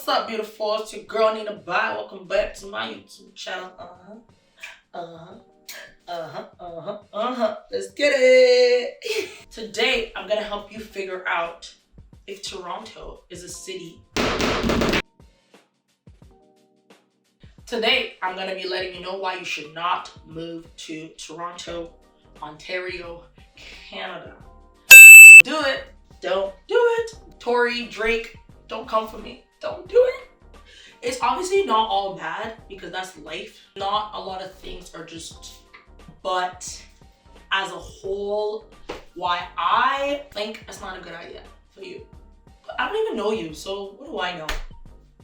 What's up, beautiful? It's your girl Nina Bai. Welcome back to my YouTube channel. Let's get it. Today, I'm gonna help you figure out if Toronto is a city. Today, I'm gonna be letting you know why you should not move to Toronto, Ontario, Canada. Don't do it. Don't do it. Tory, Drake, don't come for me. Don't do it. It's obviously not all bad because that's life. Not a lot of things are just, but as a whole, why I think it's not a good idea for you. But I don't even know you, so what do I know?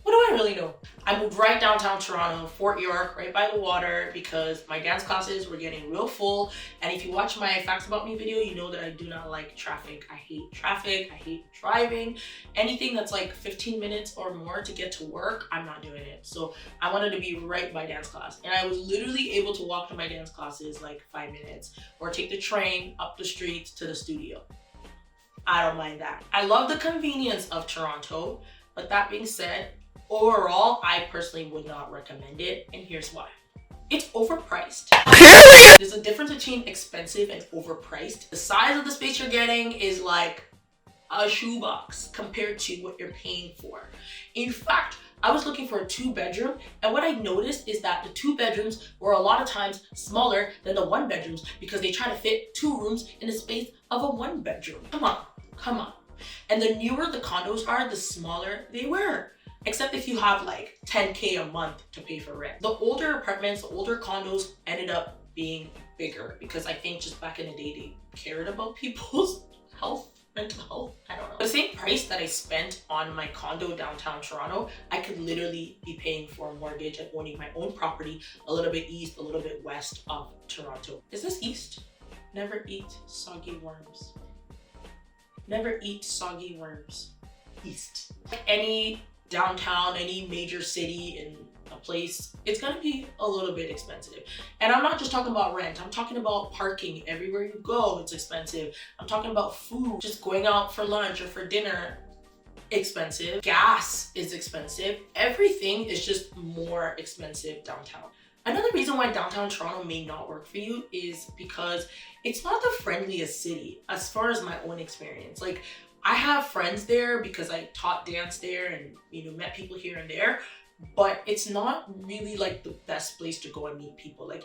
What do I really know? I moved right downtown Toronto, Fort York, right by the water, because my dance classes were getting real full. And if you watch my Facts About Me video, you know that I do not like traffic. I hate traffic, I hate driving. Anything that's like 15 minutes or more to get to work, I'm not doing it. So I wanted to be right by dance class. And I was literally able to walk to my dance classes like 5 minutes or take the train up the street to the studio. I don't mind that. I love the convenience of Toronto, but that being said, overall, I personally would not recommend it, and here's why. It's overpriced. There's a difference between expensive and overpriced. The size of the space you're getting is like a shoebox compared to what you're paying for. In fact, I was looking for a 2-bedroom, and what I noticed is that the 2 bedrooms were a lot of times smaller than the 1 bedrooms because they try to fit 2 rooms in the space of a 1 bedroom. Come on. And the newer the condos are, the smaller they were. Except if you have like 10K a month to pay for rent. The older apartments, the older condos ended up being bigger because I think just back in the day, they cared about people's health, mental health, I don't know. The same price that I spent on my condo downtown Toronto, I could literally be paying for a mortgage and owning my own property a little bit east, a little bit west of Toronto. Is this east? Never eat soggy worms. Never eat soggy worms. East. Any downtown, any major city in a place, it's gonna be a little bit expensive. And I'm not just talking about rent, I'm talking about parking. Everywhere you go, it's expensive. I'm talking about food, just going out for lunch or for dinner, expensive. Gas is expensive. Everything is just more expensive downtown. Another reason why downtown Toronto may not work for you is because it's not the friendliest city as far as my own experience. Like, I have friends there because I taught dance there and, met people here and there, but it's not really like the best place to go and meet people. Like,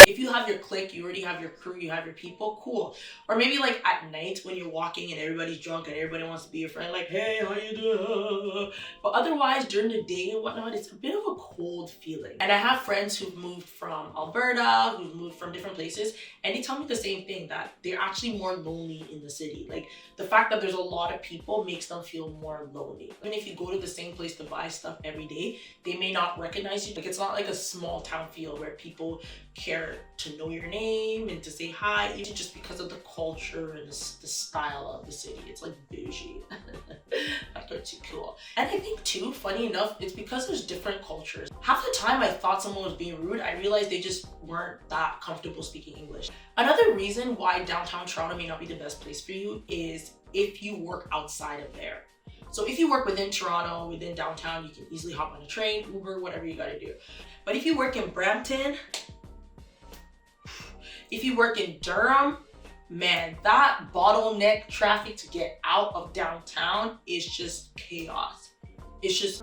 if you have your clique, you already have your crew, you have your people, cool. Or maybe like at night when you're walking and everybody's drunk and everybody wants to be your friend, like, hey, how you doing? But otherwise, during the day and whatnot, it's a bit of a cold feeling. And I have friends who've moved from Alberta, who've moved from different places, and they tell me the same thing, that they're actually more lonely in the city. Like, the fact that there's a lot of people makes them feel more lonely. Even if you go to the same place to buy stuff every day, they may not recognize you. Like, it's not like a small town feel where people care to know your name and to say hi, even just because of the culture and the style of the city. It's like bougie. Like, they're too cool. And I think too, funny enough, it's because there's different cultures. Half the time I thought someone was being rude, I realized they just weren't that comfortable speaking English. Another reason why downtown Toronto may not be the best place for you is if you work outside of there. So if you work within Toronto, within downtown, you can easily hop on a train, Uber, whatever you gotta do. But if you work in Brampton, if you work in Durham, man, that bottleneck traffic to get out of downtown is just chaos. It's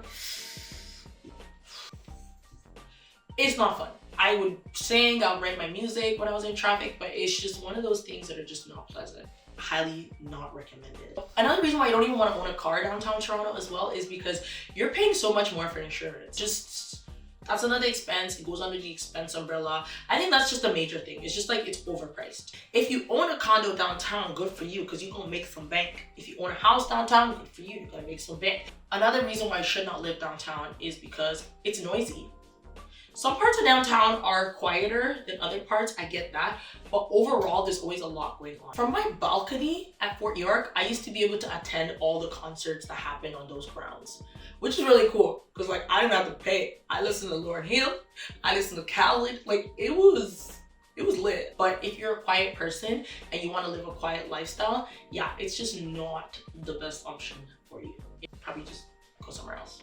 not fun. I would sing, I'll write my music when I was in traffic, but it's just one of those things that are just not pleasant. Highly not recommended. Another reason why you don't even want to own a car downtown Toronto as well is because you're paying so much more for insurance. That's another expense. It goes under the expense umbrella. I think that's just a major thing. It's just like, it's overpriced. If you own a condo downtown, good for you, because you're gonna make some bank. If you own a house downtown, good for you, you're gonna make some bank. Another reason why you should not live downtown is because it's noisy. Some parts of downtown are quieter than other parts, I get that, but overall there's always a lot going on. From my balcony at Fort York, I used to be able to attend all the concerts that happen on those grounds, which is really cool, because like, I didn't have to pay. I listened to Lauryn Hill, I listened to Khaled, like, it was lit. But if you're a quiet person and you want to live a quiet lifestyle, yeah, it's just not the best option for you. Probably just go somewhere else.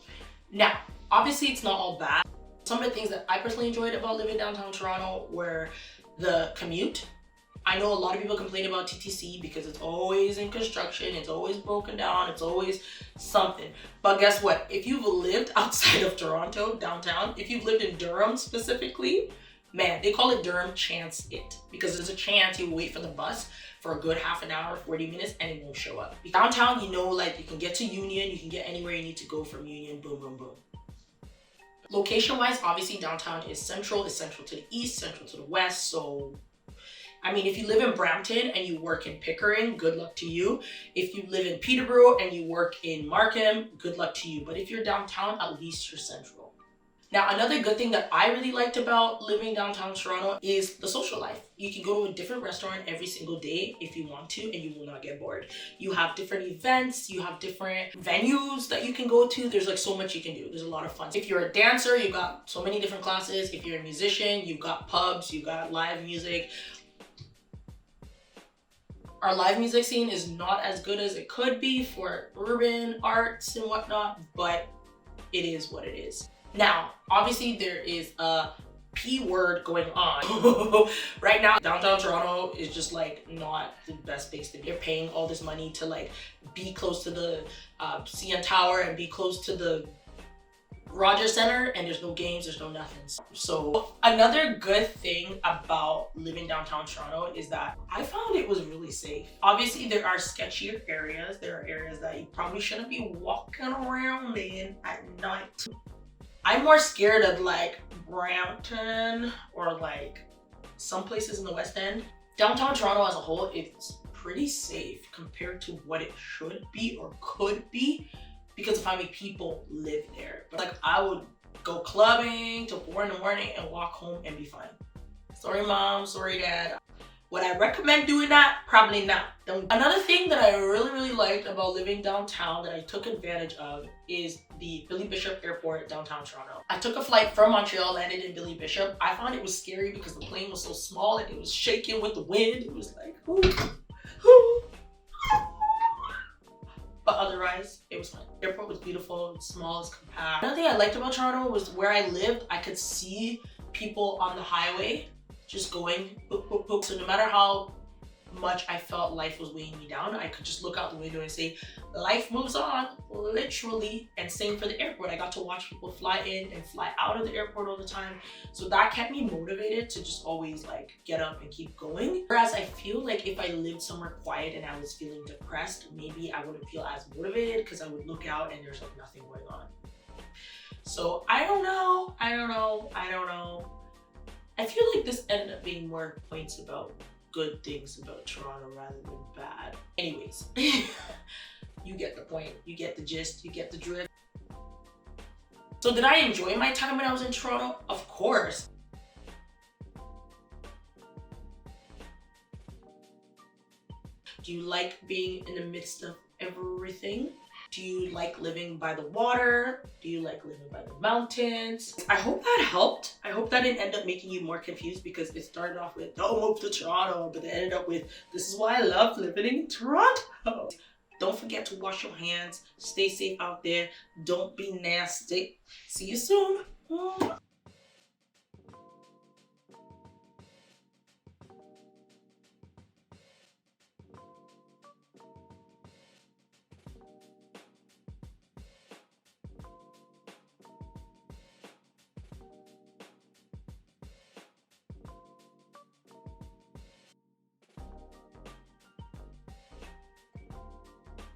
Now, obviously it's not all bad. Some of the things that I personally enjoyed about living downtown Toronto were the commute. I know a lot of people complain about TTC because it's always in construction, it's always broken down, it's always something. But guess what? If you've lived outside of Toronto, downtown, if you've lived in Durham specifically, man, they call it Durham Chance It, because there's a chance you wait for the bus for a good half an hour, 40 minutes, and it won't show up. Downtown, you know, like you can get to Union, you can get anywhere you need to go from Union, boom, boom, boom. Location-wise, obviously downtown is central to the east, central to the west, so I mean, if you live in Brampton and you work in Pickering, good luck to you. If you live in Peterborough and you work in Markham, good luck to you. But if you're downtown, at least you're central. Now, another good thing that I really liked about living downtown Toronto is the social life. You can go to a different restaurant every single day if you want to, and you will not get bored. You have different events, you have different venues that you can go to. There's like so much you can do. There's a lot of fun. If you're a dancer, you've got so many different classes. If you're a musician, you've got pubs, you've got live music. Our live music scene is not as good as it could be for urban arts and whatnot, but it is what it is. Now, obviously there is a P word going on. Right now, downtown Toronto is just like not the best place to be. You're paying all this money to like be close to the CN Tower and be close to the Rogers Center, and there's no games, there's no nothing. So another good thing about living downtown Toronto is that I found it was really safe. Obviously there are sketchier areas. There are areas that you probably shouldn't be walking around in at night. I'm more scared of like Brampton or like some places in the West End. Downtown Toronto as a whole, it's pretty safe compared to what it should be or could be, because of how many people live there. But like I would go clubbing till 4 in the morning and walk home and be fine. Sorry mom, sorry dad. Would I recommend doing that? Probably not. Another thing that I really liked about living downtown that I took advantage of is the Billy Bishop Airport downtown Toronto. I took a flight from Montreal, landed in Billy Bishop. I found it was scary because the plane was so small and it was shaking with the wind. It was like, ooh, ooh. But otherwise, it was fine. The airport was beautiful, it's small, it's compact. Another thing I liked about Toronto was where I lived, I could see people on the highway just going boop, boop, boop. So no matter how much I felt life was weighing me down, I could just look out the window and say, life moves on, literally. And same for the airport. I got to watch people fly in and fly out of the airport all the time. So that kept me motivated to just always like get up and keep going. Whereas I feel like if I lived somewhere quiet and I was feeling depressed, maybe I wouldn't feel as motivated because I would look out and there's like nothing going on. So I don't know. I feel like this ended up being more points about good things about Toronto rather than bad. Anyways, you get the point, you get the gist, you get the drift. So did I enjoy my time when I was in Toronto? Of course. Do you like being in the midst of everything? Do you like living by the water? Do you like living by the mountains? I hope that helped. I hope that didn't end up making you more confused, because it started off with don't move to Toronto, but it ended up with this is why I love living in Toronto. Don't forget to wash your hands. Stay safe out there. Don't be nasty. See you soon.